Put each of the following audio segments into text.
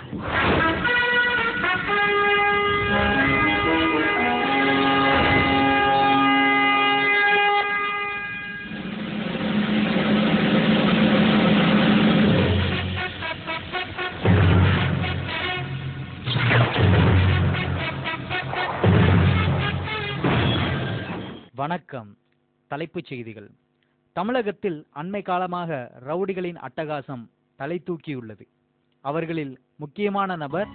வணக்கம். தலைப்புச் செய்திகள். தமிழகத்தில் அண்மை காலமாக ரவுடிகளின் அட்டகாசம் தலை தூக்கியுள்ளது. அவர்களில் முக்கியமான நபர்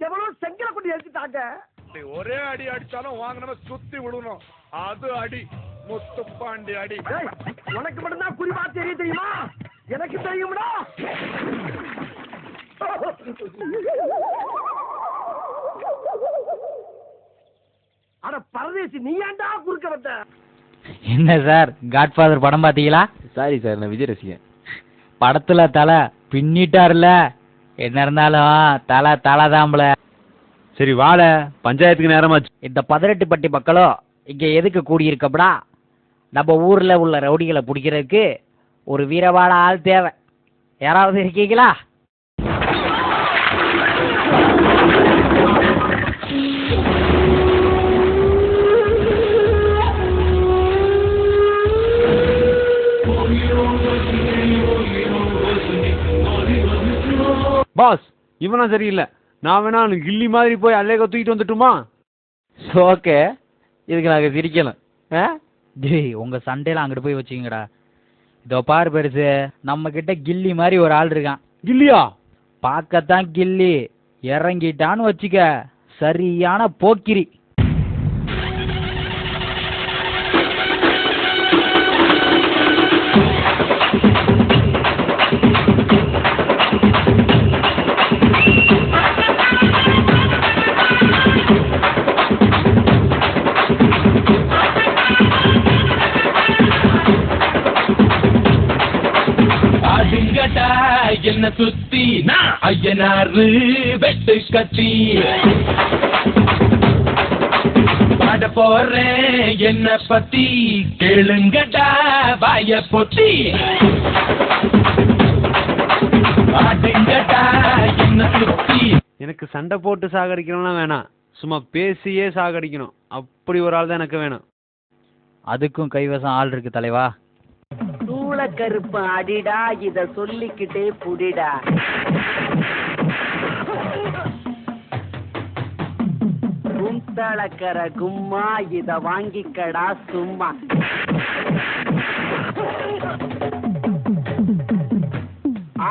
எவ்வளவு செங்கல கொண்டு எடுத்துட்டாங்க. ஒரே அடி அடிச்சாலும் வாங்கின சுத்தி விடணும். அது அடி முத்துப்பாண்டி அடி. உனக்கு மட்டும்தான் குறிவா தெரியுமா? எனக்கு தெரியும்டா. அட பரதேசி, நீ ஏன்டா குறுக்க வந்த? என்ன சார், காட்ஃபாதர் படம் பாத்தீங்களா? சாரி சார், நான் விஜய் ரசிகன். படத்துல தலை பின்னிட்டார்ல. என்ன இருந்தாலும் தலை தாம்பல. சரி வாழ, பஞ்சாயத்துக்கு நேரமாச்சு. இந்த 18 பட்டி மக்களும் இங்க எதுக்கு கூடியிருக்கப்படா? நம்ம ஊர்ல உள்ள ரவுடிகளை பிடிக்கிறதுக்கு ஒரு வீரவாட ஆள் தேவை. யாராவது இருக்கீங்களா? பாஸ், இவனா சரியில்லை. நான் வேணா கில்லி மாதிரி போய் அல்லேக தூக்கிட்டு வந்துட்டுமா? ஓகே, இதுக்கு நாங்க சிரிக்கணும். ஜெய், உங்க சண்டையில அங்கிட்டு போய் வச்சுக்கங்கடா. இதோ பாரு பெருசு, நம்ம கிட்ட கில்லி மாதிரி ஒரு ஆள் இருக்கான். கில்லியா? பார்க்கத்தான் கில்லி, இறங்கிட்டான்னு வச்சுக்க சரியான போக்கிரி. என்ன சுத்தி ஐயனாரு வெட்டு கத்தி பாட போறேன் என்ன பத்தி கேளுங்கடா வாய பொத்தி பாடுங்கடா என்ன சுத்தி. எனக்கு சண்டை போட்டு சாகடிக்கணும்லாம் வேணாம், சும்மா பேசியே சாகடிக்கணும். அப்படி ஒரு ஆள் தான் எனக்கு வேணும். அதுக்கும் கைவசம் ஆள் இருக்கு தலைவா. கருப்பு அடிடா, இத சொல்லிக்கிட்டே புடிடா. குந்தளக்கர கும்மா, இத வாங்கிக்கடா சும்மா.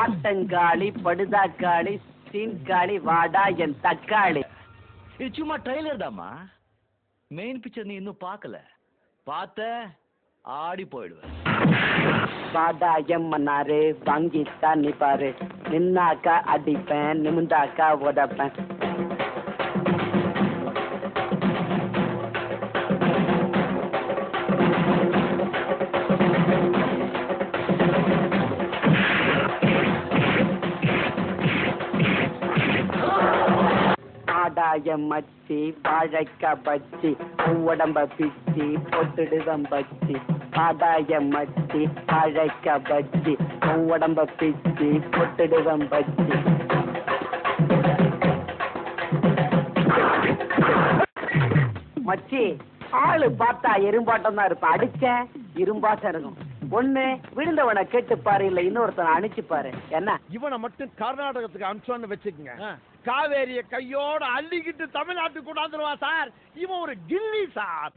ஆட்டங்காளி படுதாக்காளி சீன்காளி வாடா என் தக்காளி. இது சும்மா ட்ரைலர் தாமா, மெயின் பிக்சர் நீ இன்னும் பார்க்கல. பார்த்த ஆடி போயிடுவேன். வாடா எம்மனாரு வாங்கி தண்ணி பாரு. நின்னாக்கா அடிப்பேன், நிமிந்தாக்கா உதப்பேன். மச்சி வாழைக்கா பச்சி உடம்ப பிச்சி போட்டுடுதம் பச்சி. ஆதாய மச்சி வாழைக்கா பச்சி உடம்ப பிச்சி போட்டுடுதம் பச்சி. மச்சி ஆளு பார்த்தா எறும்பாட்டம் தான் இருப்பான், அடிச்ச இரும்பாட்டம் இருக்கும். ஒண்ணு விழுந்தவனை கேட்டு பாரு, இல்ல இன்னொருத்தனை அனுப்பிச்சு பாரு. என்ன இவனை மட்டும் கர்நாடகத்துக்கு அனுப்பிச்சோன்னு வச்சுக்கோங்க, காவேரிய கையோட அள்ளிக்கிட்டு தமிழ்நாட்டுக்கு கொண்டாந்துருவா சார். இவன் ஒரு கில்லி சார்.